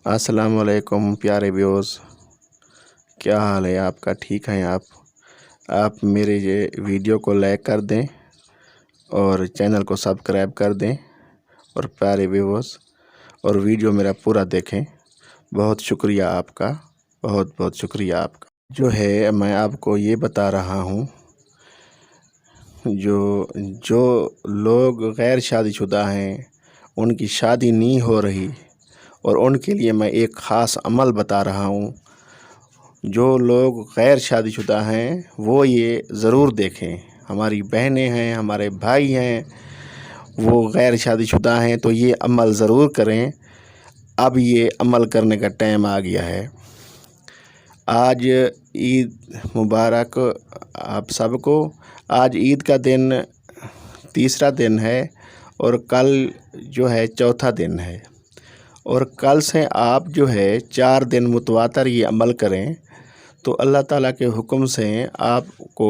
अस्सलाम वालेकुम प्यारे व्यूअर्स, क्या हाल है आपका? ठीक हैं आप मेरे ये वीडियो को लाइक कर दें और चैनल को सब्सक्राइब कर दें। और प्यारे व्यूअर्स, और वीडियो मेरा पूरा देखें। बहुत शुक्रिया आपका, बहुत बहुत शुक्रिया आपका। जो है मैं आपको ये बता रहा हूँ, जो लोग गैर शादीशुदा हैं, उनकी शादी नहीं हो रही, और उनके लिए मैं एक ख़ास अमल बता रहा हूँ। जो लोग गैर शादीशुदा हैं वो ये ज़रूर देखें। हमारी बहनें हैं, हमारे भाई हैं, वो गैर शादीशुदा हैं तो ये अमल ज़रूर करें। अब ये अमल करने का टाइम आ गया है। आज ईद मुबारक आप सबको। आज ईद का दिन तीसरा दिन है और कल जो है चौथा दिन है, और कल से आप जो है 4 दिन मुतवातर ये अमल करें तो अल्लाह ताला के हुक्म से आपको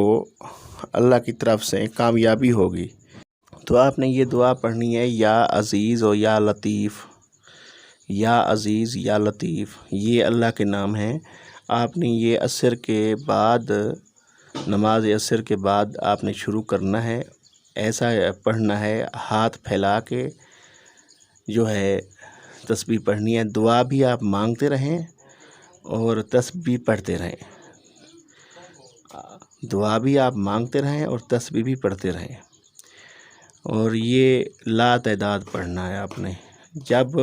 अल्लाह की तरफ से कामयाबी होगी। तो आपने ये दुआ पढ़नी है, या अज़ीज़ और या लतीफ़, या अज़ीज़ या लतीफ़, ये अल्लाह के नाम हैं। आपने ये असर के बाद, नमाज असर के बाद आपने शुरू करना है। ऐसा पढ़ना है, हाथ फैला के जो है तस्बीह पढ़नी है। दुआ भी आप मांगते रहें और तस्बीह पढ़ते रहें। दुआ भी आप मांगते रहें और तस्बीह भी पढ़ते रहें। और ये ला तादाद पढ़ना है आपने। जब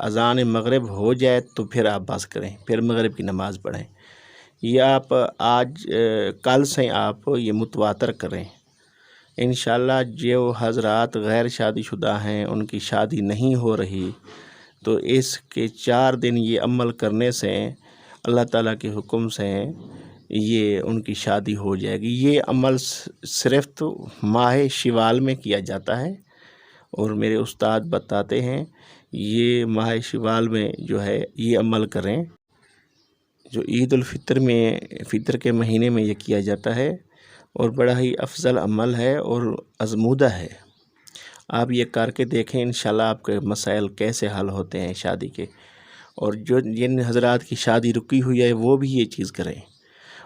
अज़ान मगरिब हो जाए तो फिर आप बस करें, फिर मगरिब की नमाज़ पढ़ें। ये आप आज कल से आप ये मुतवातर करें। इंशाअल्लाह जो हज़रात गैर शादीशुदा हैं, उनकी शादी नहीं हो रही, तो इसके 4 दिन ये अमल करने से अल्लाह ताला के हुक्म से ये उनकी शादी हो जाएगी। ये अमल सिर्फ़ तो माह शवाल में किया जाता है, और मेरे उस्ताद बताते हैं ये माह शवाल में जो है ये अमल करें। जो ईद उल फितर में, फ़ितर के महीने में ये किया जाता है, और बड़ा ही अफजल अमल है और आज़मूदा है। आप ये करके देखें, इंशाल्लाह आपके मसाइल कैसे हल होते हैं शादी के। और जो जिन हज़रात की शादी रुकी हुई है वो भी ये चीज़ करें,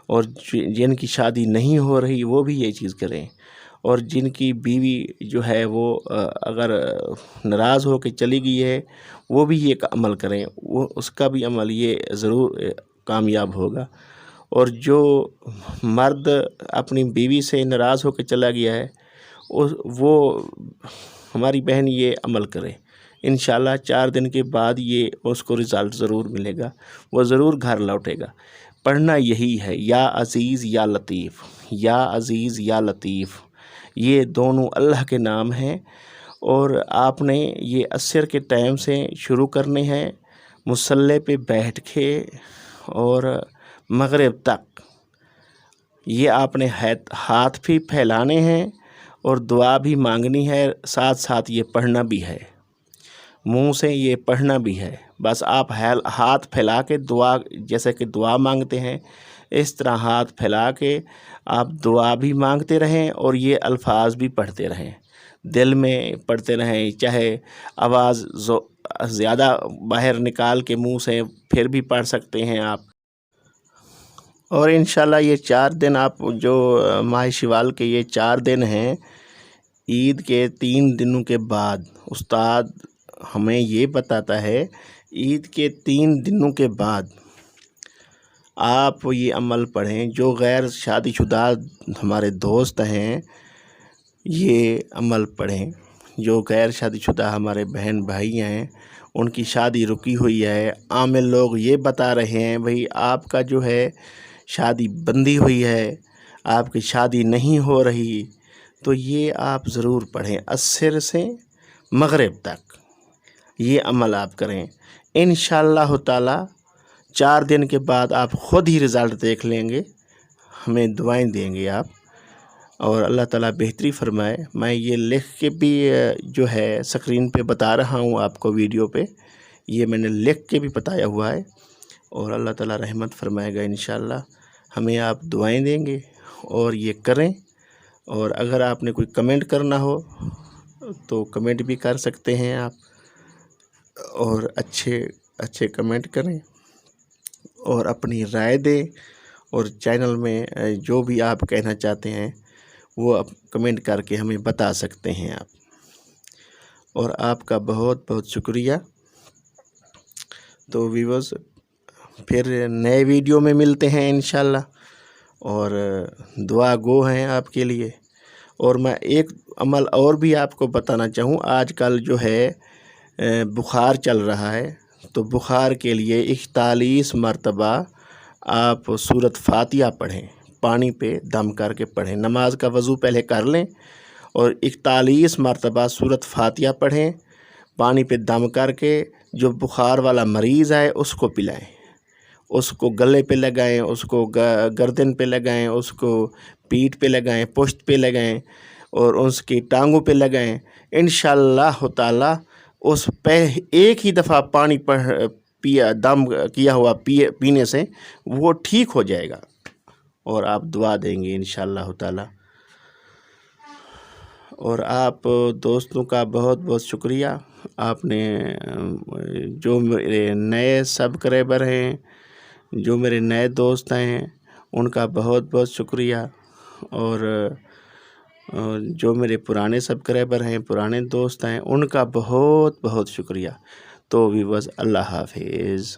और जिनकी शादी नहीं हो रही वो भी ये चीज़ करें। और जिनकी बीवी जो है वो अगर नाराज़ हो के चली गई है, वो भी ये अमल करें, वो उसका भी अमल ये ज़रूर कामयाब होगा। और जो मर्द अपनी बीवी से नाराज़ होकर चला गया है, वो हमारी बहन ये अमल करे। इंशाल्लाह 4 दिन के बाद ये उसको रिज़ल्ट ज़रूर मिलेगा, वो ज़रूर घर लौटेगा। पढ़ना यही है, या अज़ीज़ या लतीफ़, या अज़ीज़ या लतीफ़, ये दोनों अल्लाह के नाम हैं। और आपने ये असर के टाइम से शुरू करने हैं, मुसल्ले पे बैठ के, और मगरिब तक ये आपने हाथ भी फैलाने हैं और दुआ भी मांगनी है, साथ साथ ये पढ़ना भी है, मुंह से ये पढ़ना भी है। बस आप हाथ फैला के दुआ, जैसे कि दुआ मांगते हैं, इस तरह हाथ फैला के आप दुआ भी मांगते रहें और ये अल्फाज भी पढ़ते रहें, दिल में पढ़ते रहें। चाहे आवाज़ ज़्यादा बाहर निकाल के मुंह से फिर भी पढ़ सकते हैं आप। और इंशाल्लाह ये 4 दिन आप जो माह शवाल के ये 4 दिन हैं, ईद के 3 दिनों के बाद उस्ताद हमें ये बताता है, ईद के 3 दिनों के बाद आप ये अमल पढ़ें। जो गैर शादीशुदा हमारे दोस्त हैं ये अमल पढ़ें। जो गैर शादीशुदा हमारे बहन भाई हैं, उनकी शादी रुकी हुई है, आमिल लोग ये बता रहे हैं भाई आपका जो है शादी बंदी हुई है, आपकी शादी नहीं हो रही, तो ये आप ज़रूर पढ़ें। असर से मगरिब तक ये अमल आप करें। इंशाअल्लाह ताला 4 दिन के बाद आप ख़ुद ही रिज़ल्ट देख लेंगे, हमें दुआएं देंगे आप, और अल्लाह ताला बेहतरी फरमाए। मैं ये लिख के भी जो है स्क्रीन पे बता रहा हूँ आपको, वीडियो पे ये मैंने लिख के भी बताया हुआ है, और अल्लाह ताला रहमत फरमाएगा इंशाअल्लाह। हमें आप दुआएं देंगे और ये करें। और अगर आपने कोई कमेंट करना हो तो कमेंट भी कर सकते हैं आप, और अच्छे اچھے کمنٹ کریں اور اپنی رائے دیں، اور چینل میں جو بھی آپ کہنا چاہتے ہیں وہ آپ کمنٹ کر کے ہمیں بتا سکتے ہیں آپ، اور آپ کا بہت بہت شکریہ۔ تو ویورز پھر نئے ویڈیو میں ملتے ہیں انشاءاللہ، اور دعا گو ہیں آپ کے لیے۔ اور میں ایک عمل اور بھی آپ کو بتانا چاہوں، آج کل جو ہے بخار چل رہا ہے، تو بخار کے لیے 41 مرتبہ آپ سورۃ فاتحہ پڑھیں، پانی پہ دم کر کے پڑھیں، نماز کا وضو پہلے کر لیں اور 41 مرتبہ سورۃ فاتحہ پڑھیں، پانی پہ دم کر کے، جو بخار والا مریض ہے اس کو پلائیں، اس کو گلے پہ لگائیں، اس کو گردن پہ لگائیں، اس کو پیٹھ پہ لگائیں، پشت پہ لگائیں، اور اس کی ٹانگوں پہ لگائیں۔ انشاءاللہ تعالی اس پہ ایک ہی دفعہ پانی دم کیا ہوا پینے سے وہ ٹھیک ہو جائے گا، اور آپ دعا دیں گے انشاءاللہ تعالی۔ اور آپ دوستوں کا بہت بہت شکریہ، آپ نے جو میرے نئے سبسکرائبر ہیں، جو میرے نئے دوست ہیں، ان کا بہت بہت شکریہ، اور جو میرے پرانے سبسکرائبر ہیں، پرانے دوست ہیں، ان کا بہت بہت شکریہ۔ تو ویورز، اللہ حافظ۔